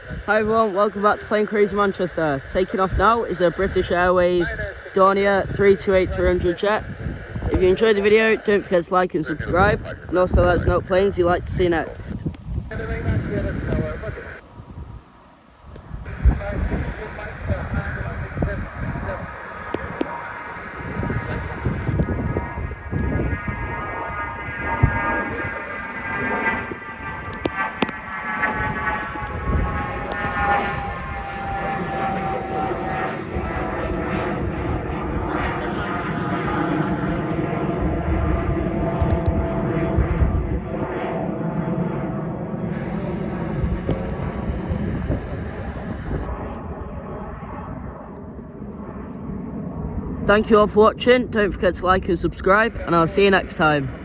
Hi everyone, welcome back to Plane Cruise Manchester. Taking off now is a British Airways Dornier 328-300 jet. If you enjoyed the video, don't forget to like and subscribe, and also let us know what planes you'd like to see next. Thank you all for watching, don't forget to like and subscribe, and I'll see you next time.